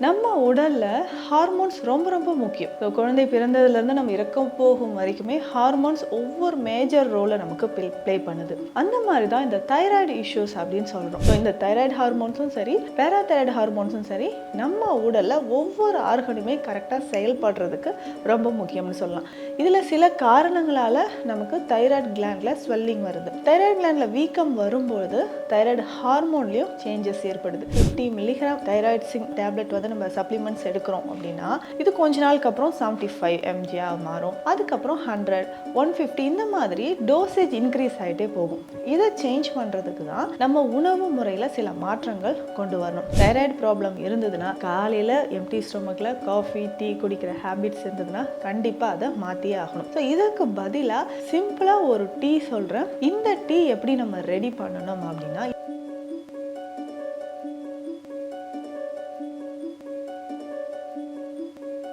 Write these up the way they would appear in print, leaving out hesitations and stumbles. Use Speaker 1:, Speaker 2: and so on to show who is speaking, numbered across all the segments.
Speaker 1: நம்ம உடல்ல ஹார்மோன்ஸ் ரொம்ப ரொம்ப முக்கியம். இப்போ குழந்தை பிறந்ததுலேருந்து நம்ம இறக்க போகும் வரைக்குமே ஹார்மோன்ஸ் ஒவ்வொரு மேஜர் ரோலை நமக்கு ப்ளே பண்ணுது. அந்த மாதிரி தான் இந்த தைராய்டு இஷ்யூஸ் அப்படின்னு சொல்கிறோம். ஸோ இந்த தைராய்டு ஹார்மோன்ஸும் சரி, பேராதைராய்டு ஹார்மோன்ஸும் சரி, நம்ம உடல்ல ஒவ்வொரு ஆர்கனுமே கரெக்டாக செயல்படுறதுக்கு ரொம்ப முக்கியம்னு சொல்லலாம். இதில் சில காரணங்களால் நமக்கு தைராய்டு கிளாண்டில் ஸ்வெல்லிங் வருது. தைராய்டு கிளாண்டில் வீக்கம் வரும்பொழுது தைராய்டு ஹார்மோன்லேயும் சேஞ்சஸ் ஏற்படுது. 50 மில்லிகிராம் தைராய்டு டேப்லெட் வந்து நம்ம சப்ளிமெண்ட்ஸ் எடுக்கிறோம் அப்படின்னா இது கொஞ்ச நாளுக்கு அப்புறம் 75 mg மாறும். அதுக்கப்புறம் 100, 150 இந்த மாதிரி டோசேஜ் இன்க்ரீஸ் ஆகிட்டே போகும். இதை சேஞ்ச் பண்ணுறதுக்கு தான் நம்ம உணவு முறையில் சில மாற்றங்கள் கொண்டு வரணும். தைராய்டு ப்ராப்ளம் இருந்ததுன்னா காலையில் எம்டி ஸ்டொமக்கில் காஃபி டீ குடிக்கிற ஹேபிட்ஸ் இருந்ததுன்னா கண்டிப்பாக அதை மாற்றியே ஆகணும். ஸோ இதுக்கு பதிலாக சிம்பிளாக ஒரு டீ சொல்கிறேன். இந்த டீ எப்படி நம்ம ரெடி பண்ணணும் அப்படின்னா,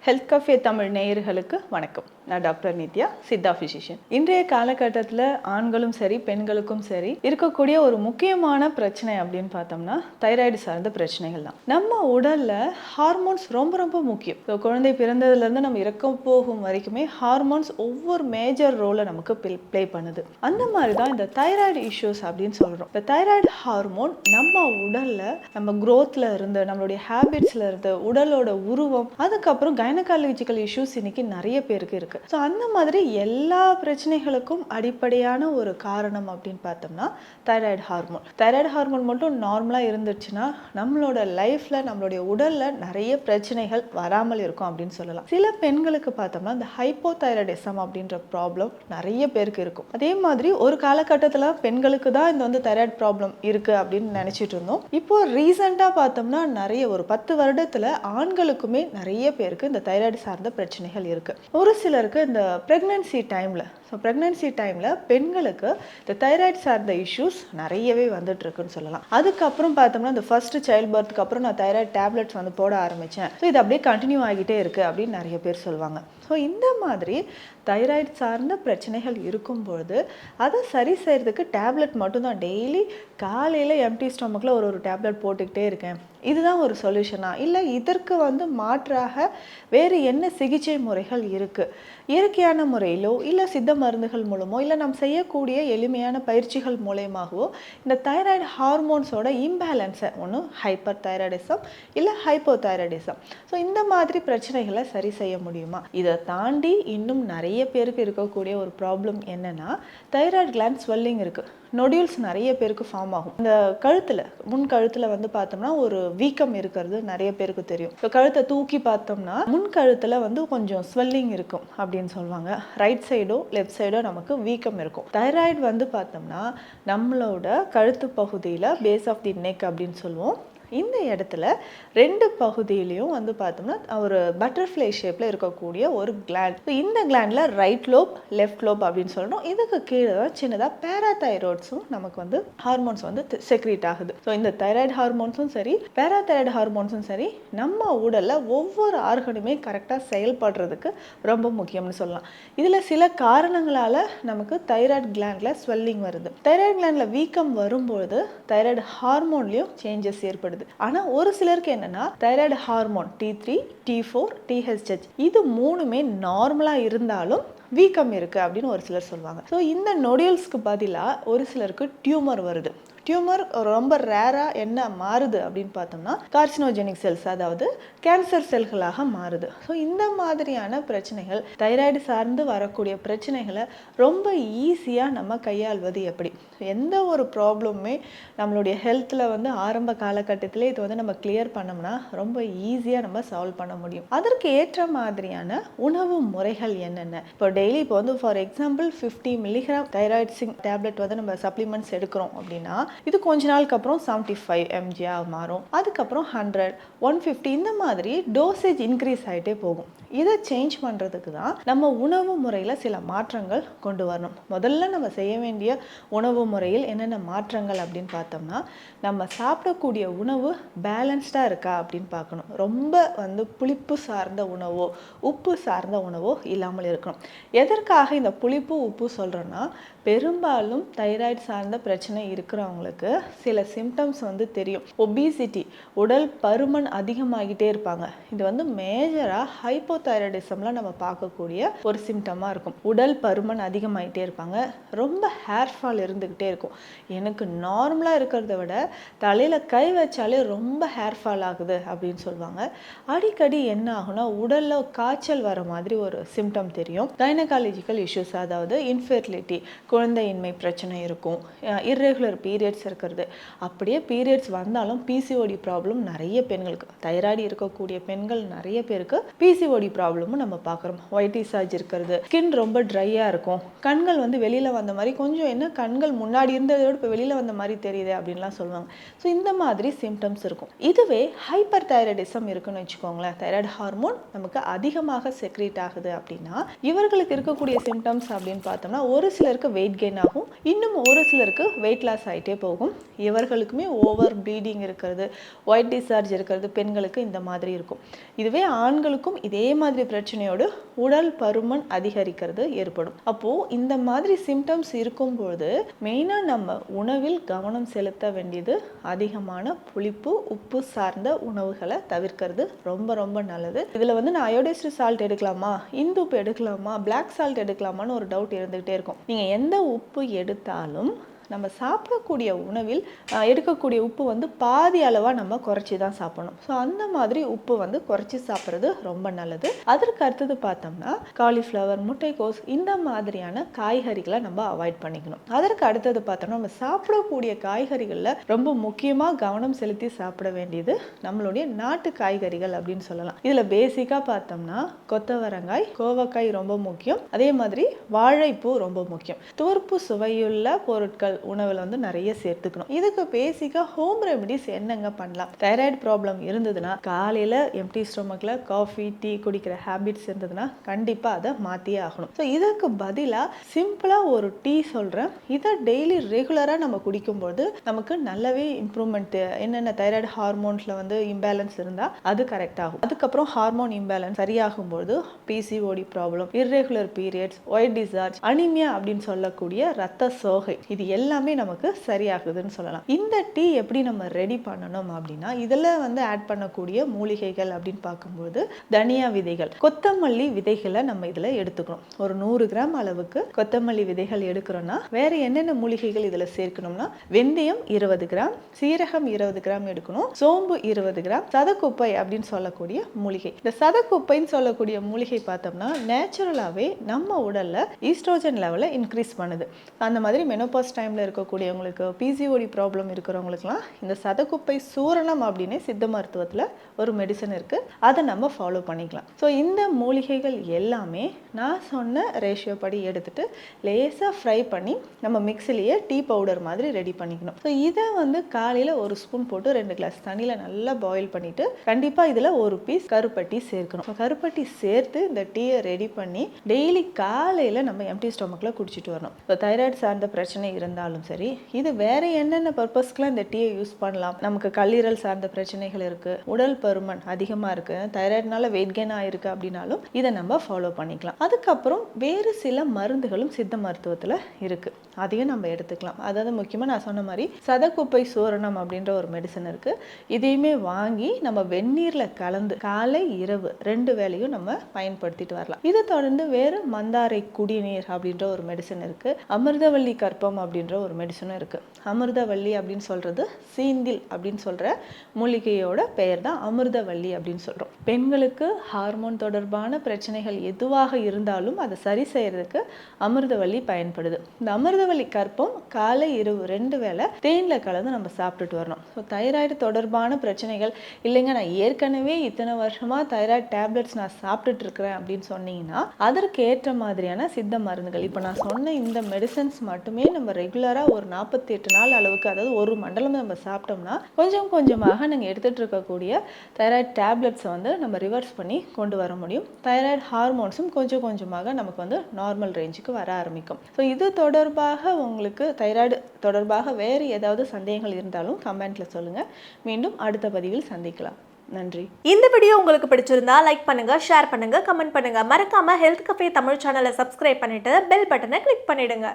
Speaker 1: ஹெல்த் கஃபே தமிழ் நேயர்களுக்கு வணக்கம். நான் டாக்டர் நித்யா, சித்தா ஃபிசிஷியன். இன்றைய காலகட்டத்தில் ஆண்களும் சரி பெண்களுக்கும் சரி இருக்கக்கூடிய ஒரு முக்கியமான பிரச்சனை அப்படின்னு பார்த்தோம்னா தைராய்டு சார்ந்த பிரச்சனைகள் தான். நம்ம உடல்ல ஹார்மோன்ஸ் ரொம்ப ரொம்ப முக்கியம். இப்போ குழந்தை பிறந்ததுலேருந்து நம்ம இறக்க போகும் வரைக்குமே ஹார்மோன்ஸ் ஒவ்வொரு மேஜர் ரோலை நமக்கு ப்ளே பண்ணுது. அந்த மாதிரி தான் இந்த தைராய்டு இஷ்யூஸ் அப்படின்னு சொல்கிறோம். இந்த தைராய்டு ஹார்மோன் நம்ம உடல்ல நம்ம க்ரோத்தில் இருந்து நம்மளுடைய ஹேபிட்ஸ்ல இருந்து உடலோட உருவம், அதுக்கப்புறம் கைனகாலஜிக்கல் இஷ்யூஸ் இன்னைக்கு நிறைய பேருக்கு இருக்கு. ஸோ அந்த மாதிரி எல்லா பிரச்சனைகளுக்கும் அடிப்படையான ஒரு காரணம் அப்படின்னு பார்த்தோம்னா தைராய்டு ஹார்மோன். தைராய்டு ஹார்மோன் மட்டும் நார்மலாக இருந்துச்சுன்னா நம்மளோட லைஃப்பில் நம்மளுடைய உடலில் நிறைய பிரச்சனைகள் வராமல் இருக்கும் அப்படின்னு சொல்லலாம். சில பெண்களுக்கு பார்த்தோம்னா இந்த ஹைப்போதைராய்டிசம் அப்படின்ற ப்ராப்ளம் நிறைய பேருக்கு இருக்கும். அதே மாதிரி ஒரு காலகட்டத்தில் பெண்களுக்கு தான் இந்த வந்து தைராய்டு ப்ராப்ளம் இருக்குது அப்படின்னு நினச்சிட்டு இருந்தோம். இப்போ ரீசெண்டாக பார்த்தோம்னா நிறைய ஒரு 10 வருடத்தில் ஆண்களுக்குமே நிறைய பேருக்கு இந்த தைராய்டு சார்ந்த பிரச்சனைகள் இருக்குது. ஒரு சிலருக்கு இந்த ப்ரெக்னன்சி டைமில் பெண்களுக்கு இந்த தைராய்டு சார்ந்த இஷ்யூஸ் நிறையவே வந்துட்டு இருக்குன்னு சொல்லலாம். அதுக்கப்புறம் பார்த்தோம்னா இந்த ஃபர்ஸ்ட் சைல்ட் பர்த்துக்கு அப்புறம் நான் தைராய்டு டேப்லெட்ஸ் வந்து போட ஆரம்பித்தேன். ஸோ இது அப்படியே கண்டினியூ ஆகிட்டே இருக்குது அப்படின்னு நிறைய பேர் சொல்லுவாங்க. ஸோ இந்த மாதிரி தைராய்டு சார்ந்த பிரச்சனைகள் இருக்கும்பொழுது அதை சரி செய்கிறதுக்கு டேப்லெட் மட்டும்தான் டெய்லி காலையில் எம்டி ஸ்டொமக்கில் ஒரு டேப்லெட் போட்டுக்கிட்டே இருக்கேன், இதுதான் ஒரு சொல்யூஷனா? இல்லை இதற்கு வந்து மாற்றாக வேறு என்ன சிகிச்சை முறைகள் இருக்குது? இயற்கையான முறையிலோ இல்லை சித்த மருந்துகள் மூலமோ இல்லை நம்ம செய்யக்கூடிய எளிமையான பயிற்சிகள் மூலயமாகவோ இந்த தைராய்டு ஹார்மோன்ஸோட இம்பேலன்ஸை ஒன்று ஹைப்பர் தைராய்டிசம் இல்லை ஹைப்போதைராய்டிசம், ஸோ இந்த மாதிரி பிரச்சனைகளை சரி செய்ய முடியுமா? இதை தாண்டி இன்னும் நிறைய பேருக்கு இருக்கக்கூடிய ஒரு ப்ராப்ளம் என்னன்னா தைராய்டு கிளாண்ட் ஸ்வெல்லிங் இருக்குது. நொடியூல்ஸ் நிறைய பேருக்கு ஃபார்ம் ஆகும். இந்த கழுத்தில் முன் கழுத்தில் வந்து பார்த்தோம்னா ஒரு வீக்கம் இருக்கிறது நிறைய பேருக்கு தெரியும். இப்போ கழுத்தை தூக்கி பார்த்தோம்னா முன் கழுத்தில் வந்து கொஞ்சம் ஸ்வெல்லிங் இருக்கும் அப்படின்னு சொல்லுவாங்க. ரைட் சைடோ லெஃப்ட் சைடோ நமக்கு வீக்கம் இருக்கும். தைராய்டு வந்து பார்த்தோம்னா நம்மளோட கழுத்து பகுதியில் பேஸ் ஆஃப் தி நெக் அப்படின்னு சொல்லுவோம். இந்த இடத்துல 2 பகுதியிலையும் வந்து பார்த்தோம்னா ஒரு பட்டர்ஃப்ளை ஷேப்பில் இருக்கக்கூடிய ஒரு கிளாண்ட். இந்த கிளாண்டில் ரைட் லோப் லெஃப்ட் லோப் அப்படின்னு சொல்லணும். இதுக்கு கீழே தான் சின்னதாக பேராதைராய்ட்ஸும் நமக்கு வந்து ஹார்மோன்ஸ் வந்து செக்ரீட் ஆகுது. ஸோ இந்த தைராய்டு ஹார்மோன்ஸும் சரி பேராதைராய்டு ஹார்மோன்ஸும் சரி நம்ம உடலில் ஒவ்வொரு ஆர்கனுமே கரெக்டாக செயல்படுறதுக்கு ரொம்ப முக்கியம்னு சொல்லலாம். இதில் சில காரணங்களால் நமக்கு தைராய்டு கிளாண்டில் ஸ்வெல்லிங் வருது. தைராய்டு கிளாண்டில் வீக்கம் வரும்பொழுது தைராய்டு ஹார்மோன்லேயும் சேஞ்சஸ் ஏற்படுது. ஆனால் ஒரு சிலருக்கு என்னன்னா thyroid hormone T3, T4, TSH இது மூணுமே நார்மலாக இருந்தாலும் வீக்கம் இருக்குது அப்படின்னு ஒரு சிலர் சொல்லுவாங்க. ஸோ இந்த நொடியூல்ஸ்க்கு பதிலாக ஒரு சிலருக்கு டியூமர் வருது. டியூமர் ரொம்ப ரேராக என்ன மாறுது அப்படின்னு பார்த்தோம்னா கார்சினோஜெனிக் செல்ஸ், அதாவது கேன்சர் செல்களாக மாறுது. ஸோ இந்த மாதிரியான பிரச்சனைகள் தைராய்டு சார்ந்து வரக்கூடிய பிரச்சனைகளை ரொம்ப ஈஸியாக நம்ம கையாள்வது எப்படி? எந்த ஒரு ப்ராப்ளமுமே நம்மளுடைய ஹெல்த்தில் வந்து ஆரம்ப காலகட்டத்திலே இது வந்து நம்ம கிளியர் பண்ணோம்னா ரொம்ப ஈஸியாக நம்ம சால்வ் பண்ண முடியும். அதற்கு ஏற்ற மாதிரியான உணவு முறைகள் என்னென்ன? இப்போ வந்து for example 50 milligram thyroid tablet வந்து நம்ம சப்ளிமெண்ட்ஸ் எடுக்கிறோம் அப்படின்னா இது கொஞ்ச நாளுக்கு அப்புறம் 75 mg மாறும். அதுக்கப்புறம் 100, 150 இந்த மாதிரி டோசேஜ் இன்க்ரீஸ் ஆகிட்டே போகும். இதை சேஞ்ச் பண்ணுறதுக்கு தான் நம்ம உணவு முறையில் சில மாற்றங்கள் கொண்டு வரணும். முதல்ல நம்ம செய்ய வேண்டிய உணவு முறையில் என்னென்ன மாற்றங்கள் அப்படின்னு பார்த்தோம்னா நம்ம சாப்பிடக்கூடிய உணவு பேலன்ஸ்டாக இருக்கா அப்படின்னு பார்க்கணும். ரொம்ப வந்து புளிப்பு சார்ந்த உணவோ உப்பு சார்ந்த உணவோ இல்லாமல் இருக்கணும். எதற்காக இந்த புளிப்பு உப்பு சொல்கிறோன்னா பெரும்பாலும் தைராய்டு சார்ந்த பிரச்சனை இருக்கிறவங்களுக்கு சில சிம்டம்ஸ் வந்து தெரியும். ஒபிசிட்டி, உடல் பருமன் அதிகமாகிட்டே இருப்பாங்க. இது வந்து மேஜராக ஹைப்போதைராய்டிசம்ல நம்ம பார்க்கக்கூடிய ஒரு சிம்டமாக இருக்கும். உடல் பருமன் அதிகமாகிட்டே இருப்பாங்க. ரொம்ப ஹேர் ஃபால் இருந்துக்கிட்டே இருக்கும். எனக்கு நார்மலாக இருக்கிறத விட தலையில் கை வச்சாலே ரொம்ப ஹேர் ஃபால் ஆகுது அப்படின்னு சொல்லுவாங்க. அடிக்கடி என்ன ஆகும்னா உடலில் காய்ச்சல் வர மாதிரி ஒரு சிம்டம் தெரியும். கைனகாலஜிக்கல் இஷ்யூஸ், அதாவது இன்ஃபெர்டிலிட்டி, குழந்தையின்மை பிரச்சனை இருக்கும். இர்ரெகுலர் பீரியட்ஸ் இருக்கிறது. அப்படியே பீரியட்ஸ் வந்தாலும் பிசிஓடி ப்ராப்ளம் நிறைய பெண்களுக்கு, தைராய்டு இருக்கக்கூடிய பெண்கள் நிறைய பேருக்கு பிசிஓடி ப்ராப்ளமும் நம்ம பார்க்குறோம். ஒயிட் டிஸ்சார்ஜ் இருக்கிறது, ஸ்கின் ரொம்ப ட்ரையாக இருக்கும், கண்கள் வந்து வெளியில் வந்த மாதிரி, கொஞ்சம் என்ன கண்கள் முன்னாடி இருந்ததோடு இப்போ வெளியில் வந்த மாதிரி தெரியுது அப்படின்லாம் சொல்லுவாங்க. ஸோ இந்த மாதிரி சிம்டம்ஸ் இருக்கும். இதுவே ஹைப்பர் தைராய்டிசம் இருக்குன்னு வச்சுக்கோங்களேன், தைராய்டு ஹார்மோன் நமக்கு அதிகமாக செக்ரீட் ஆகுது அப்படின்னா இவர்களுக்கு இருக்கக்கூடிய சிம்டம்ஸ் அப்படின்னு பார்த்தோம்னா ஒரு சிலருக்கு வெயிட் கெயின் ஆகும், இன்னும் ஒரு சிலருக்கு வெயிட் லாஸ் ஆகிட்டே போகும். இவர்களுக்குமே ஓவர் ப்ளீடிங் இருக்கிறது, ஒயிட் டிஸ்சார்ஜ் இருக்கிறது பெண்களுக்கு இந்த மாதிரி இருக்கும். இதுவே ஆண்களுக்கும் இதே மாதிரி பிரச்சனையோடு உடல் பருமன் அதிகரிக்கிறது ஏற்படும். அப்போது இந்த மாதிரி சிம்டம்ஸ் இருக்கும்பொழுது மெயினாக நம்ம உணவில் கவனம் செலுத்த வேண்டியது அதிகமான புளிப்பு, உப்பு சார்ந்த உணவுகளை தவிர்க்கிறது ரொம்ப ரொம்ப நல்லது. இதில் வந்து நான் அயோடைஸ்டு சால்ட் எடுக்கலாமா, இந்து உப்பு எடுக்கலாமா, பிளாக் சால்ட் எடுக்கலாமான்னு ஒரு டவுட் இருந்துகிட்டே இருக்கும். நீங்கள் எந்த உப்பு எடுத்தாலும் நம்ம சாப்பிடக்கூடிய உணவில் எடுக்கக்கூடிய உப்பு வந்து பாதி அளவாக நம்ம குறைச்சி தான் சாப்பிடணும். ஸோ அந்த மாதிரி உப்பு வந்து குறைச்சி சாப்பிட்றது ரொம்ப நல்லது. அதற்கு அடுத்தது பார்த்தோம்னா காலிஃப்ளவர், முட்டைக்கோஸ் இந்த மாதிரியான காய்கறிகளை நம்ம அவாய்ட் பண்ணிக்கணும். அதற்கு அடுத்தது பார்த்தோம்னா நம்ம சாப்பிடக்கூடிய காய்கறிகளில் ரொம்ப முக்கியமாக கவனம் செலுத்தி சாப்பிட வேண்டியது நம்மளுடைய நாட்டு காய்கறிகள் அப்படின்னு சொல்லலாம். இதில் பேசிக்காக பார்த்தோம்னா கொத்தவரங்காய், கோவக்காய் ரொம்ப முக்கியம். அதே மாதிரி வாழைப்பூ ரொம்ப முக்கியம். துவர்ப்பு சுவையுள்ள பொருட்கள் உணவில் வந்து நிறைய சேர்த்துக்கணும். இதுக்கு பேசிக்கா ஹோம் ரெமெடிஸ் என்னங்க பண்ணலாம்? தைராய்டு ப்ராப்ளம் இருந்ததுன்னா காலையில எம்டி ஸ்டொமக்ல காஃபி, டீ குடிக்கிற ஹேபிட்ஸ் இருந்ததுன்னா கண்டிப்பா அதை மாத்தியே ஆகணும். ஸோ இதுக்கு பதிலா சிம்பிளா ஒரு டீ சொல்றேன், இதை டெய்லி ரெகுலரா நம்ம குடிக்கும்போது நமக்கு நல்லாவே இம்ப்ரூவ்மெண்ட். என்னென்ன தைராய்டு ஹார்மோன்ஸ்ல வந்து இம்பேலன்ஸ் இருந்தா அது கரெக்ட் ஆகும். அதுக்கப்புறம் ஹார்மோன் இம்பேலன்ஸ் சரியாகும்போது PCOD problem, irregular periods, white discharge, anaemia அப்படின்னு சொல்லக்கூடிய ரத்த சோகை, இது எல்லாமே நமக்கு சரியாகுதுன்னு சொல்லலாம். இந்த டீ எப்படி நம்ம ரெடி பண்ணணும் அப்படின்னா இதில் வந்து ஆட் பண்ணக்கூடிய மூலிகைகள் அப்படின்னு பார்க்கும்போது தனியா விதைகள், கொத்தமல்லி விதைகளை நம்ம இதில் எடுத்துக்கணும். ஒரு 100 கிராம் அளவுக்கு கொத்தமல்லி விதைகள் எடுக்கிறோம்னா வேற என்னென்ன மூலிகைகள் இதில் சேர்க்கணும்னா வெந்தயம் 20 கிராம், சீரகம் 20 கிராம் எடுக்கணும், சோம்பு 20 கிராம், சதக்குப்பை அப்படின்னு சொல்லக்கூடிய மூலிகை. இந்த சதக்குப்பைன்னு சொல்லக்கூடிய மூலிகை பார்த்தோம்னா நேச்சுரலாகவே நம்ம உடல்ல ஈஸ்ட்ரோஜன் லெவலை இன்க்ரீஸ் பண்ணுது. அந்த மாதிரி மெனோபாஸ் டைம்ல இருக்கக்கூடியவங்களுக்கு, பிசிஓடி ப்ராப்ளம் இருக்கிறவங்களுக்குலாம் இந்த சதக்குப்பை சூரணம் அப்படின்னு சித்த மருத்துவத்தில் ஒரு மெடிசன் இருக்குது, அதை நம்ம ஃபாலோ பண்ணிக்கலாம். ஸோ இந்த மூலிகைகள் எல்லாமே நான் சொன்ன ரேஷியோ படி எடுத்துட்டு லேசாக ஃப்ரை பண்ணி நம்ம மிக்சிலேயே டீ பவுடர் மாதிரி ரெடி பண்ணிக்கணும். ஸோ இதை வந்து காலையில் ஒரு ஸ்பூன் போட்டு 2 கிளாஸ் தண்ணியில் நல்லா பாயில் பண்ணிட்டு கண்டிப்பாக இதில் ஒரு பீஸ் கருப்பட்டி சேர்க்கணும். கருப்பட்டி சேர்த்து இந்த டீயை ரெடி பண்ணி டெய்லி காலையில் நம்ம எம்டி ஸ்டொமக்கில் குடிச்சிட்டு வரணும். இப்போ தைராய்டு சார்ந்த பிரச்சனை இருந்தாலும் சரி, இது வேற என்னென்ன பர்பஸ்க்குலாம் இந்த டீயை யூஸ் பண்ணலாம்? நமக்கு கல்லீரல் சார்ந்த பிரச்சனைகள் இருக்கு, உடல் பருமன் அதிகமாக இருக்கு, தைராய்டுனால வெயிட் கெயின் ஆயிருக்கு அப்படின்னாலும் இதை நம்ம ஃபாலோ பண்ணிக்கலாம். அதுக்கப்புறம் வேறு சில மருந்துகளும் சித்த மருத்துவத்தில் இருக்கு, அதையும் நம்ம எடுத்துக்கலாம். அதாவது முக்கியமாக நான் சொன்ன மாதிரி சதக்குப்பை சூரணம் அப்படின்ற ஒரு மெடிசன் இருக்கு. இதையுமே வாங்கி நம்ம வெந்நீரில் கலந்து காலை இரவு 2 வேளையும் நம்ம பயன்படுத்திட்டு வரலாம். இதை தொடர்ந்து வேறு மந்தாரை குடிநீர் அப்படின்ற ஒரு மெடிசன் இருக்கு, அமிர்தவள்ளி கற்பம் அப்படின்ற ஒரு மெடிசனும் இருக்கு. அமிர்தவள்ளி அப்படின்னு சொல்றது சீந்தில் அப்படின்னு சொல்ற மூலிகையோட பெயர் தான் அமிர்தவள்ளி அப்படின்னு சொல்றோம். பெண்களுக்கு ஹார்மோன் தொடர்பான பிரச்சனைகள் எதுவாக இருந்தாலும் அதை சரி செய்யறதுக்கு அமிர்தவள்ளி பயன்படுது. இந்த அமிர்தவள்ளி கற்பம் காலை இரவு 2 வேளை தேன்ல கலந்து நம்ம சாப்பிட்டுட்டு வரணும். ஸோ தைராய்டு தொடர்பான பிரச்சனைகள் இல்லைங்க, நான் ஏற்கனவே இத்தனை வருஷமா தைராய்டு டேப்லெட்ஸ் நான் சாப்பிட்டுட்டு இருக்கிறேன் அப்படின்னு சொன்னீங்கன்னா அதற்கு ஏற்ற மாதிரியான சித்த மருந்துகள், இப்போ நான் சொன்ன இந்த மெடிசன்ஸ் மட்டுமே நம்ம ரெகுலராக ஒரு 48 நாள் அளவுக்கு, அதாவது ஒரு மண்டலம் நம்ம சாப்பிட்டோம்னா கொஞ்சம் கொஞ்சமாக நீங்கள் எடுத்துகிட்டு இருக்கக்கூடிய தைராய்டு டேப்லெட்ஸை வந்து நம்ம ரிவர்ஸ் பண்ணி கொண்டு வர முடியும். தைராய்டு ஹார்மோன்ஸும் கொஞ்சம் கொஞ்சமாக நமக்கு வந்து நார்மல் ரேஞ்சுக்கு வர ஆரம்பிக்கும். ஸோ இது தொடர்பாக உங்களுக்கு தைராய்டு தொடர்பாக வேறு ஏதாவது சந்தேகங்கள் இருந்தாலும் கமெண்ட்டில் சொல்லுங்கள். மீண்டும் அடுத்த பதிவில் சந்திக்கலாம். நன்றி.
Speaker 2: இந்த வீடியோ உங்களுக்கு பிடிச்சிருந்தா லைக் பண்ணுங்க, ஷேர் பண்ணுங்க, கமெண்ட் பண்ணுங்க. மறக்காம ஹெல்த் கஃபே தமிழ் சேனலை சப்ஸ்கிரைப் பண்ணிட்டு பெல் பட்டனை கிளிக் பண்ணிடுங்க.